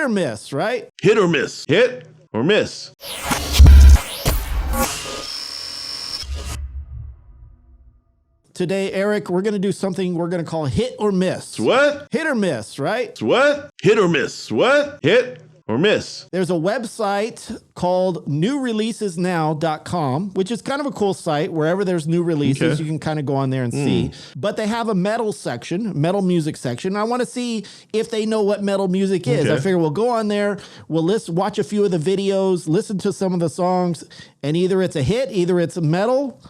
hit or miss, right? Hit or miss. Hit or miss. Today, Eric, we're going to do something we're going to call hit or miss. What? Hit or miss, right? What? Hit or miss. What? Hit or miss. There's a website called newreleasesnow.com, which is kind of a cool site. Wherever there's new releases, you can kind of go on there and see. But they have a metal section, metal music section. I want to see if they know what metal music is. I figure we'll go on there, we'll watch a few of the videos, listen to some of the songs, and either it's a hit, either it's metal,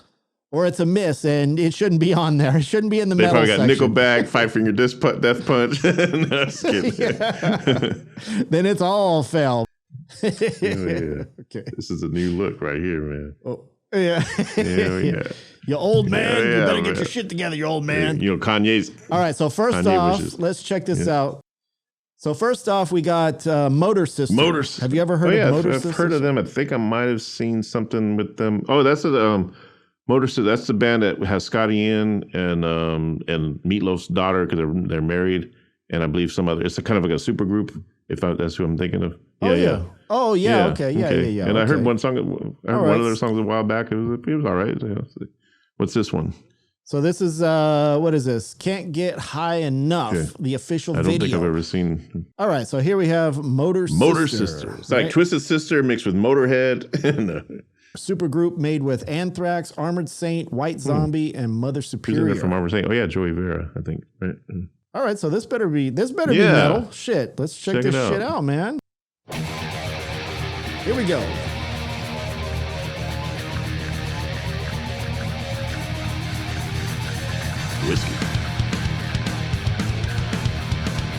or it's a miss, and it shouldn't be on there. It shouldn't be in the metal section. They probably got Nickelback, Five Finger Death Punch. No, just kidding. Then it's all fail. Okay. This is a new look right here, man. Oh, yeah. Yeah. You old man, you better get your shit together, you old man. You know, Kanye's. All right, so first off, let's check this out. So first off, we got Motor Sisters. Have you ever heard of Motor Sisters? I've heard of them. I think I might have seen something with them. Oh, that's Motor Sisters. That's the band that has Scotty in and Meatloaf's daughter, because they're married, and I believe some other. It's a kind of like a super group. That's who I'm thinking of. Yeah. Oh yeah. Okay. Yeah. And I heard one song. I heard one of their songs a while back. It was all right. What's this one? So this is what is this? Can't Get High Enough. The official video. I don't think I've ever seen. All right. So here we have Motor Sisters. It's like Twisted Sister mixed with Motorhead. Super group made with Anthrax, Armored Saint, White Zombie, and Mother Superior. From Armored Saint. Oh yeah, Joey Vera, I think. Right. All right, so this better be metal. Shit, let's check this shit out, man. Here we go. Whiskey.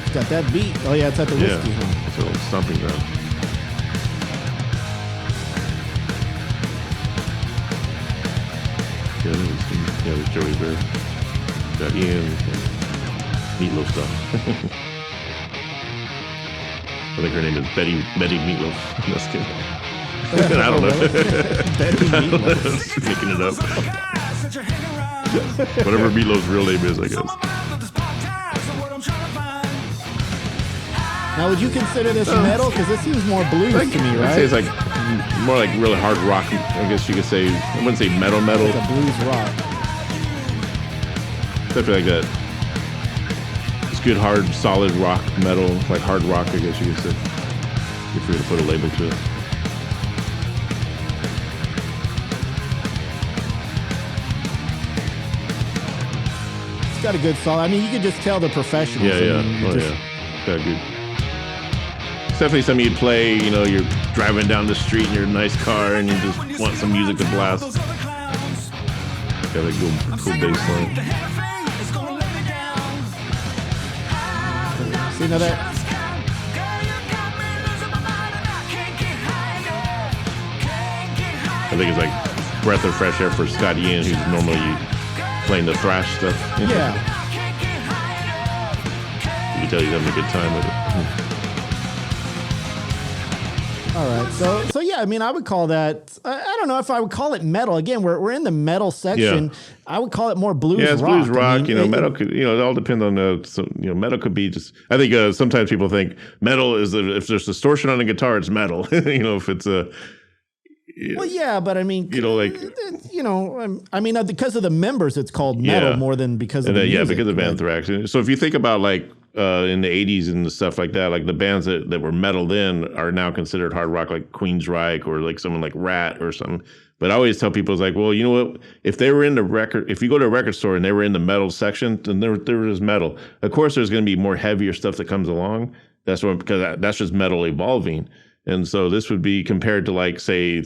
It's got that beat. Oh yeah, it's at the whiskey. It's a little stomping ground. Yeah, there's Joey Bear. Got Ian. Meatloaf stuff. I think her name is Betty Meatloaf. Just kidding. I don't know. Betty Meatloaf. Just making it up. Whatever Meatloaf's real name is, I guess. Now, would you consider this metal? Because this seems more blues to me, right? I'd say it's like more like really hard rock. I guess you could say. I wouldn't say metal. Like a blues rock. Definitely like that. It's good, hard, solid rock, metal, like hard rock, I guess you could say. If you were to put a label to it. It's got a good solid. I mean, you could just tell the professionals. Yeah. Got good. It's definitely something you'd play, you're driving down the street in your nice car and you just want some music to blast. Got a cool bass line. See, now that. I think it's like breath of fresh air for Scotty Ian, who's normally playing the thrash stuff. Yeah. You can tell he's having a good time with it. All right, so yeah, I mean, I would call that. I don't know if I would call it metal. Again, we're in the metal section. Yeah. I would call it more blues rock. Yeah, it's blues rock. I mean, metal could, it all depends on metal could be just. I think sometimes people think metal is if there's distortion on a guitar, it's metal. If it's a. Well, yeah, but I mean, I mean, because of the members, it's called metal more than because of the music. Yeah, because of Anthrax. So if you think about like in the 80s and stuff like that, like the bands that were metal then are now considered hard rock, like Queensryche or like someone like Rat or something. But I always tell people, it's like, well, you know what? If they were in if you go to a record store and they were in the metal section, then there was metal. Of course, there's going to be more heavier stuff that comes along. Because that's just metal evolving. And so this would be compared to like, say,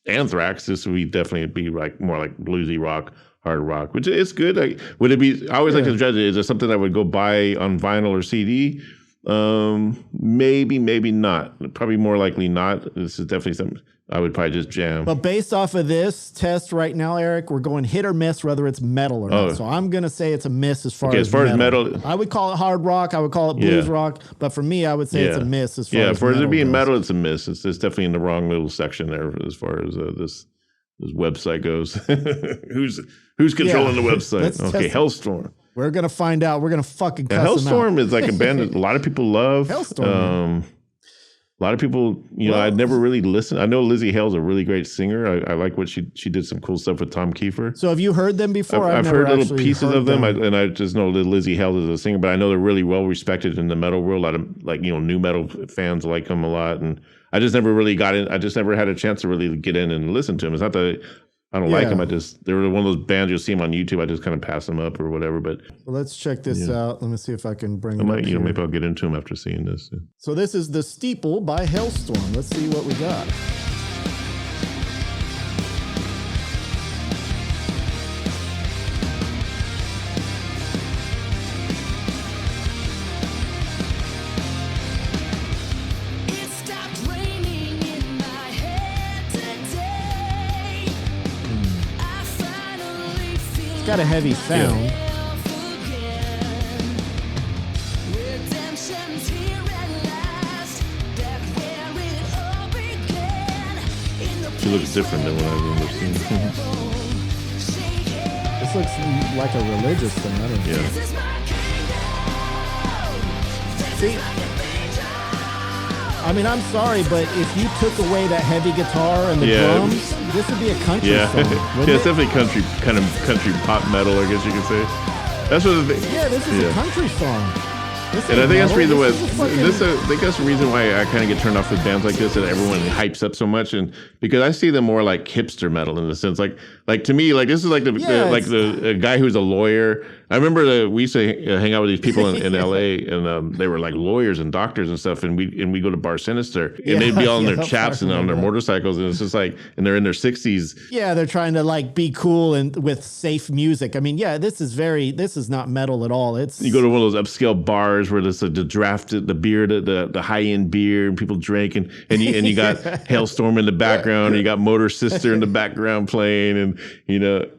Anthrax. This would definitely be like more like bluesy rock, hard rock, which is good. Like, would it be? I always like to judge it. Is it something I would go buy on vinyl or CD? Maybe not. Probably more likely not. This is definitely something I would probably just jam. But based off of this test right now, Eric, we're going hit or miss, whether it's metal or not. So I'm going to say it's a miss as far as metal. I would call it hard rock. I would call it blues rock. But for me, I would say it's a miss as far as for metal it being goes. Metal, it's a miss. It's definitely in the wrong little section there as far as this website goes. Who's controlling the website? Okay, Halestorm. We're going to find out. We're going to fucking cuss them out. Halestorm is like a band that a lot of people love. Halestorm. a lot of people, I'd never really listened. I know Lizzie Hale's a really great singer. I like what she did some cool stuff with Tom Kiefer. So have you heard them before? I've heard little pieces of them, and I just know that Lizzie Hale is a singer, but I know they're really well respected in the metal world. A lot of new metal fans like them a lot, and I just never really got in. I just never had a chance to really get in and listen to them. It's not that I don't like them. They were one of those bands you'll see them on YouTube. I just kind of pass them up or whatever. But let's check this out. Let me see if I can bring. Maybe I'll get into them after seeing this. So this is The Steeple by Halestorm. Let's see what we got. Got a heavy sound. She looks different than what I've ever seen. This looks like a religious thing. I don't know. Yeah. See, I mean, I'm sorry, but if you took away that heavy guitar and the drums, this would be a country song. It's definitely country pop metal, I guess you could say. That's what the thing. Yeah, this is a country song. And I think that's the reason why. I think that's the reason why I kind of get turned off with bands like this that everyone hypes up so much, and because I see them more like hipster metal in the sense, like to me, like this is like the guy who's a lawyer. I remember we used to hang out with these people in L.A. and they were like lawyers and doctors and stuff, and we go to Bar Sinister, and they'd be on their chaps and on their motorcycles, and it's just like, and they're in their 60s. Yeah, they're trying to like be cool and with safe music. I mean, this is not metal at all. You go to one of those upscale bars where there's the drafted, the beer, the high end beer, and people drink, and you got Halestorm in the background, and you got Motor Sister in the background playing, and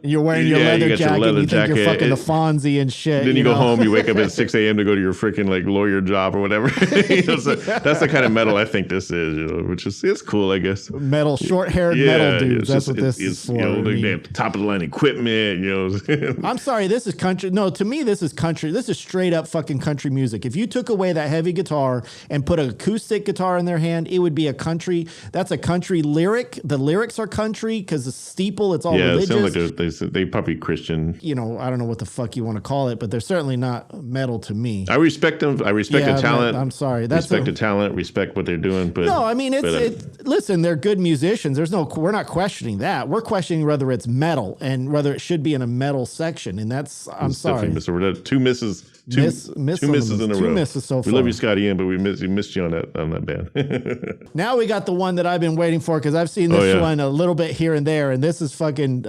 you're wearing your leather jacket, and you think you're fucking the Fonzie and shit. Then you go home, you wake up at 6 a.m. to go to your freaking like lawyer job or whatever. So that's the kind of metal I think this is, which is it's cool, I guess. Metal, short-haired metal dudes. That's what this is for. They have top of the line equipment. I'm sorry, this is country. No, to me, this is country. This is straight up fucking country music. If you took away that heavy guitar and put an acoustic guitar in their hand, it would be a country. That's a country lyric. The lyrics are country because the steeple, it's all religious. Yeah, it sounds like they probably Christian. I don't know what the fuck you want to call it, but they're certainly not metal to me. I respect them. I respect the talent. I'm sorry. Respect the talent. Respect what they're doing. But no, I mean listen, they're good musicians. We're not questioning that. We're questioning whether it's metal and whether it should be in a metal section. And I'm sorry. Two misses. Two misses in a row. Two misses so far. We love you, Scotty Ian, but we missed you on that band. Now we got the one that I've been waiting for because I've seen this one a little bit here and there, and this is fucking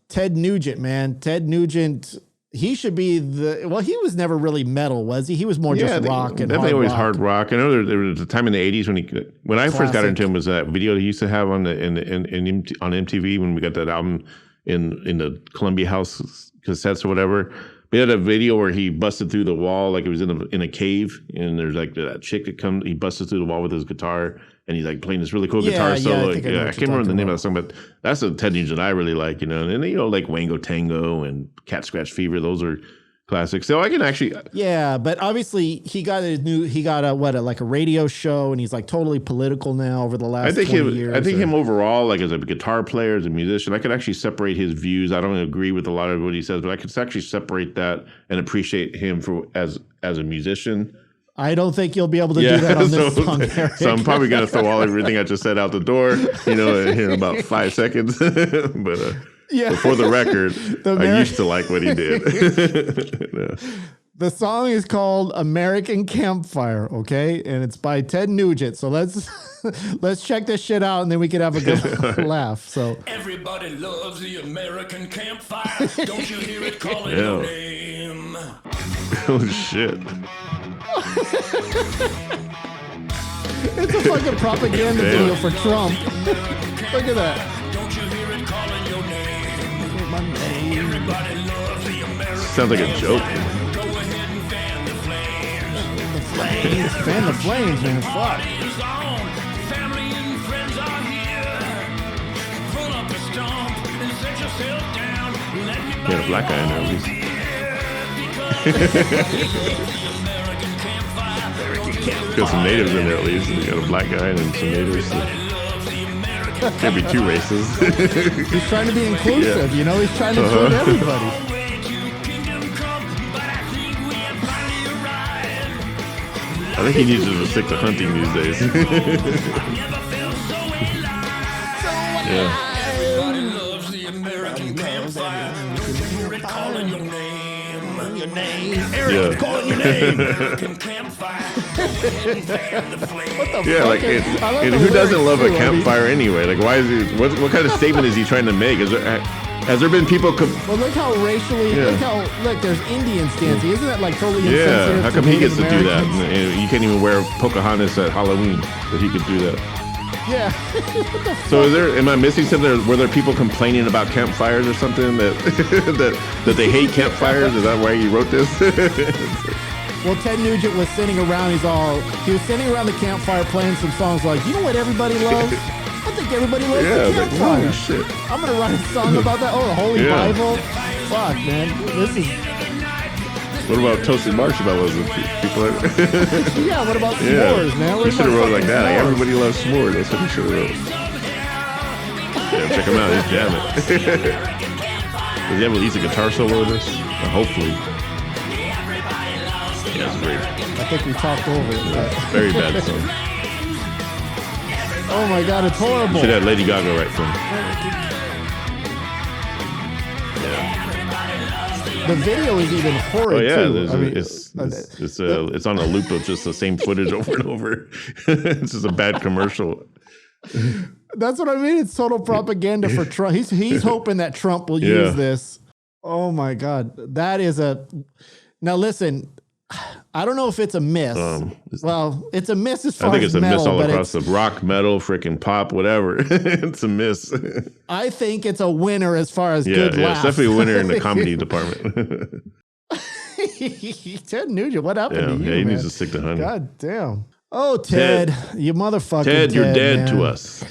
Ted Nugent, man. Ted Nugent. He should be he was never really metal, was he? He was more just rock and definitely always hard rock. I know there was a time in the 80s when I first got into him was that video he used to have on MTV when we got that album in the Columbia House cassettes or whatever. We had a video where he busted through the wall like it was in a cave, and there's like that chick that comes. He busted through the wall with his guitar, and he's like playing this really cool guitar solo. I can't remember the name of that song, but that's a Ted Nugent I really like. And like Wango Tango and Cat Scratch Fever. Those are classics. So I can actually but obviously he got a radio show, and he's like totally political now over the last 20 years. I think him overall, like as a guitar player, as a musician, I could actually separate his views. I don't agree with a lot of what he says, but I could actually separate that and appreciate him as a musician. I don't think you'll be able to do that on this song, Eric. So I'm probably going to throw everything I just said out the door, in about 5 seconds. But for the record, I used to like what he did. The song is called American Campfire, okay? And it's by Ted Nugent. So let's check this shit out, and then we can have a good laugh. So everybody loves the American campfire. Don't you hear it calling your name? Oh, shit. It's a fucking propaganda video for Trump. Look at that. Don't you hear it calling your name? Everybody loves the American Sounds like a joke. Go ahead and fan the flames. Fan the flames, man. Fuck. Party is on. Family and friends are here. Pull up a stump and set yourself down. Let me Yeah, the black guy in there at least. American campfire. Got some natives in there at least. We got a black guy and then some natives. So. Can't be two races. He's trying to be inclusive, you know? He's trying to include everybody. I think he needs to stick to hunting these days. Yeah. Eric, calling your name. Yeah, like, and who doesn't love a campfire anyway? Like, why is he? What kind of statement is he trying to make? Has there been people? Well, look how racially. Look, there's Indians dancing. Isn't that like totally insensitive? Yeah, how come he gets to do that? And you can't even wear Pocahontas at Halloween, but he could do that. Yeah. So am I missing something? Were there people complaining about campfires or something that they hate campfires? Is that why you wrote this? Well, Ted Nugent was sitting around. He was sitting around the campfire playing some songs like, you know what everybody loves? I think everybody loves the campfire. Like, shit. I'm gonna write a song about that. Oh, the Holy Bible. Fuck, man. This is. What about toasted marshmallows? People are yeah, what about s'mores, man? You should have wrote like that. Like, everybody loves s'mores. That's what you should have wrote. Yeah, check him out. He's jamming. Does he have at least a guitar solo in this? Hopefully. Yeah, it's great. I think we talked over it. Very bad song. Oh my God, it's horrible. You should have Lady Gaga right for him. The video is even horrid too. It's on a loop of just the same footage over and over. It's just a bad commercial. That's what I mean. It's total propaganda for Trump. He's hoping that Trump will use this. Oh my God, that is Now listen, I don't know if it's a miss. Well, it's a miss as far as I think it's a metal, miss all across the rock, metal, freaking pop, whatever. It's a miss. I think it's a winner as far as good laughs. It's definitely a winner in the comedy department. Ted Nugent, what happened to you, he man? needs to stick to hunting. God damn. Oh, Ted, you motherfucker. Ted, you're dead to us.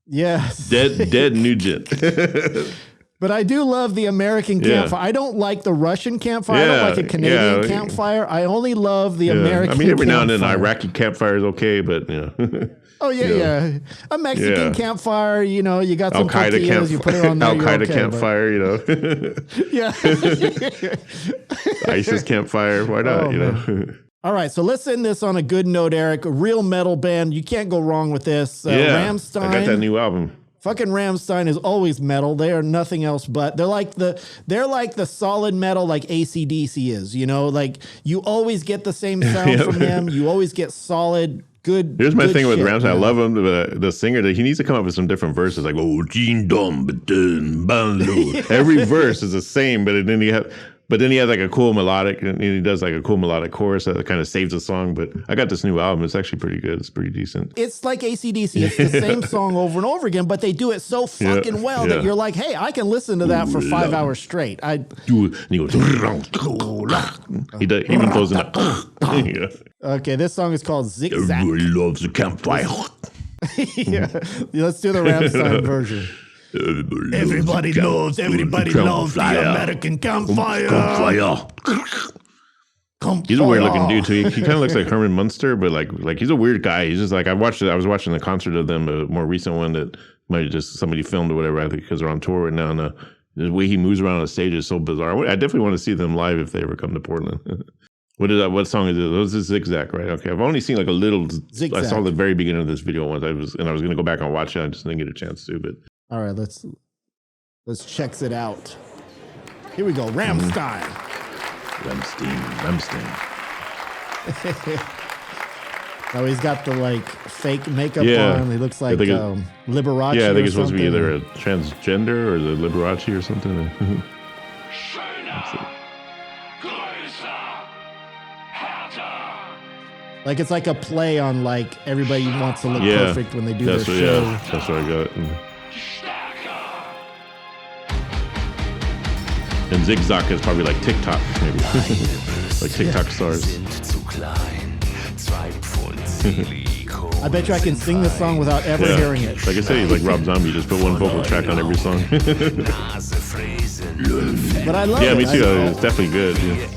Yes. Dead Nugent. But I do love the American campfire. I don't like the Russian campfire. I don't like a Canadian campfire. I only love the American campfire. I mean, every now and then, Iraqi campfire is okay, but Oh, yeah. A Mexican campfire, you got some tortillas, you put it on there. Al-Qaeda campfire, Yeah. ISIS campfire, why not, All right, so let's end this on a good note, Eric. A real metal band. You can't go wrong with this. Rammstein. I got that new album. Fucking Rammstein is always metal. They are nothing else but they're like the solid metal like AC/DC is, like you always get the same sound from them. You always get solid, good. Here's my thing with shit, Rammstein. I love him, but the singer, he needs to come up with some different verses like, oh, Gene Dom, every verse is the same, but then he has like a cool melodic, and he does like a cool melodic chorus that kind of saves the song. But I got this new album. It's actually pretty good. It's pretty decent. It's like AC/DC. It's the same song over and over agagen, but they do it so fucking well that you're like, hey, I can listen to that for 5 hours straight. And he goes, he even throws in a Okay, this song is called Zigzag. Everybody loves a campfire. Let's do the Rammstein version. Everybody loves the American campfire. He's a weird looking dude too. He kind of looks like Herman Munster, but like he's a weird guy. He's just like I was watching the concert of them, a more recent one that might have just somebody filmed or whatever. I think because they're on tour right now, and the way he moves around on the stage is so bizarre. I definitely want to see them live if they ever come to Portland. What is that? What song is it? This is Zigzag, right? Okay, I've only seen like a little. Zigzag. I saw the very beginning of this video once. I was going to go back and watch it. I just didn't get a chance to. But all right, let's check it out. Here we go, Rammstein. Rammstein. Now he's got the like fake makeup on. He looks like Liberace. Yeah, I think it's supposed to be either a transgender or the Liberace or something. Like it's like a play on like everybody wants to look perfect when they do their show. Yeah, that's what I got. And Zigzag is probably like TikTok, maybe. Like TikTok stars. I bet you I can sing this song without ever hearing it. Like I say, he's like Rob Zombie. Just put one vocal track on every song. But I love it. Yeah, me too. It's definitely good. Yeah.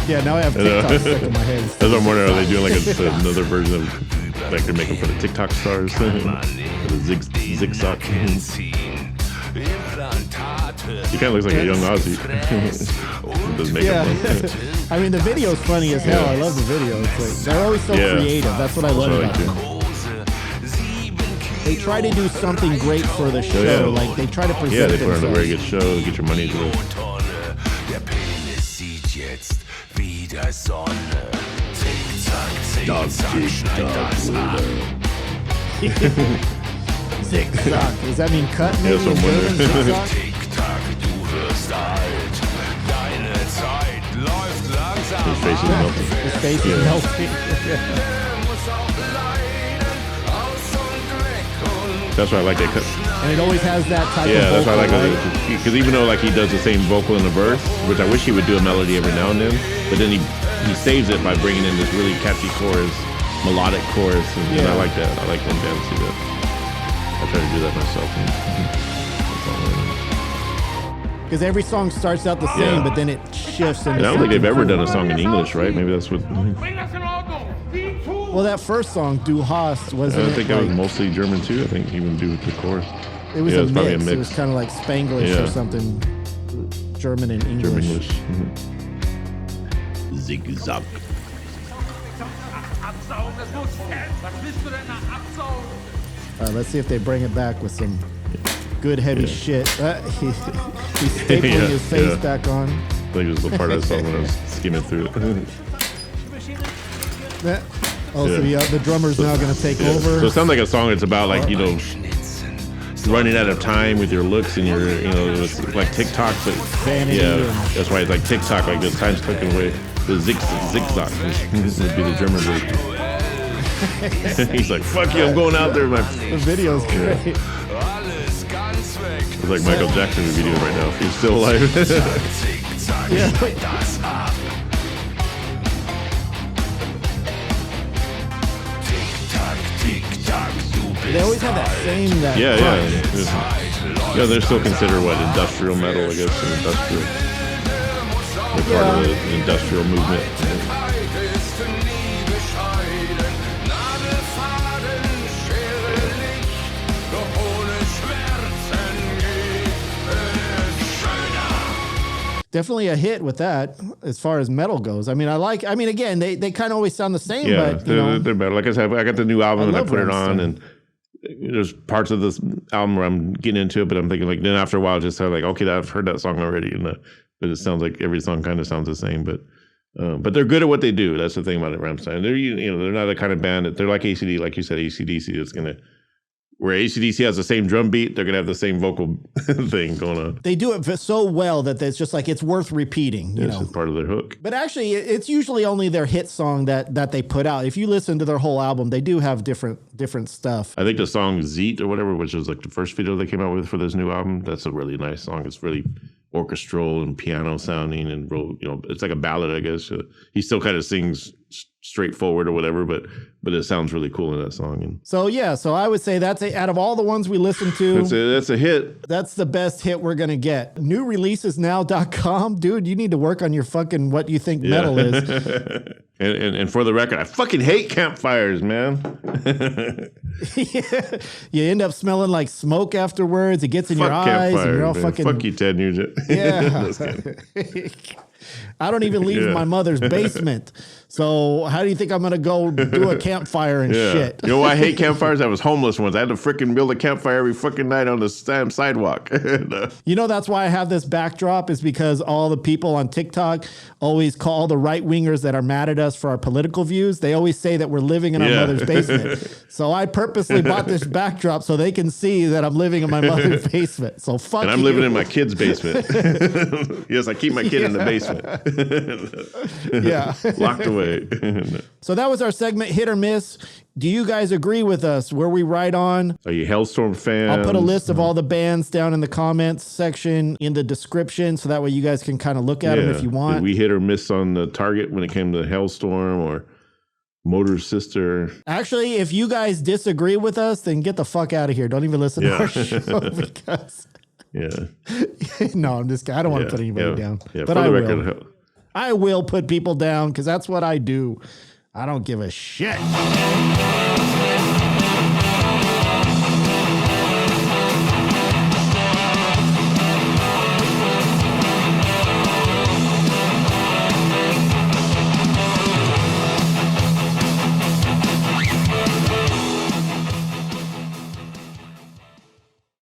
Yeah, now I have TikTok stuck in my head. That's what I'm wondering. Are they doing like another version of like they're making for the TikTok stars? The zigzag. He kind of looks like a young Ozzy. Does makeup. I mean, the video's funny as hell. I love the video. It's like, they're always so creative. That's what I love about them. They try to do something great for the show. Like they try to present they put on a very good show. Get your money's worth. Zigzag. Does that mean cut? Maybe Yeah, His face is melting. His face is melting. That's why I like that cut. And it always has that type of vocal. Yeah, that's why I like it. Because even though like he does the same vocal in the verse, which I wish he would do a melody every now and then, but then he saves it by bringing in this really catchy chorus, melodic chorus, and I like that. I like when bands do that. I try to do that myself. Because every song starts out the same, but then it shifts. And I don't think they've ever done a song in English, right? Maybe that's what. Well, that first song, Du Hast, wasn't it? I think that was mostly German too. I think even do with the chorus. It was, probably a mix. It was kind of like Spanglish or something, German and English. German English. Zigzag. Let's see if they bring it back with some good heavy shit. He's stapling his face back on. I think it was the part I saw when I was skimming through it. So the drummer's now going to take over. So it sounds like a song that's about like, running out of time with your looks and your, it's like TikTok, but vanity. That's why it's like TikTok, like the time's clicking away. The zigzag would be the German version. He's like, fuck you, I'm going out there. The video's great. It's like Michael Jackson would be doing right now if he's still alive. They always have that same punch. Yeah, they're still considered industrial metal, I guess, industrial. They're part of the industrial movement. Definitely a hit with that as far as metal goes. I mean, again, they kind of always sound the same, but they're better. Like I said, I got the new album and I put it on, and there's parts of this album where I'm getting into it, but I'm thinking like, then after a while, just like, okay, I've heard that song already, but it sounds like every song kind of sounds the same, but they're good at what they do. That's the thing about it, Rammstein. They're not the kind of band that they're like ACD, like you said, AC/DC. That's gonna. Where AC/DC has the same drum beat, they're gonna have the same vocal thing going on. They do it so well that it's just like it's worth repeating. This is part of their hook. But actually, it's usually only their hit song that they put out. If you listen to their whole album, they do have different stuff. I think the song Zeet or whatever, which was like the first video they came out with for this new album, that's a really nice song. It's really orchestral and piano sounding, and real, it's like a ballad, I guess. He still kind of sings straightforward or whatever, but it sounds really cool in that song. And so I would say that's out of all the ones we listened to, that's a hit. That's the best hit we're gonna get. Newreleasesnow.com, dude. You need to work on your fucking what you think metal is. and for the record, I fucking hate campfires, man. You end up smelling like smoke afterwards. It gets in your eyes, and you're all fucking. Fuck you, Ted Nugent. Yeah. I don't even leave my mother's basement. So how do you think I'm going to go do a campfire and shit? You know why I hate campfires? I was homeless once. I had to freaking build a campfire every fucking night on the sidewalk. That's why I have this backdrop, is because all the people on TikTok always call the right wingers that are mad at us for our political views. They always say that we're living in our mother's basement. So I purposely bought this backdrop so they can see that I'm living in my mother's basement. So fuck you. And I'm living in my kid's basement. Yes, I keep my kid in the basement. Locked away. So that was our segment, Hit or Miss. Do you guys agree with us? Were we right on? Are you Halestorm fans? I'll put a list of all the bands down in the comments section in the description, so that way you guys can kind of look at them if you want. Did we hit or miss on the target when it came to Halestorm, or Motor Sister. Actually, if you guys disagree with us, then get the fuck out of here. Don't even listen to our show because. Yeah. No, I'm just kidding. I don't want to put anybody down. Yeah, but I will. I will put people down because that's what I do. I don't give a shit.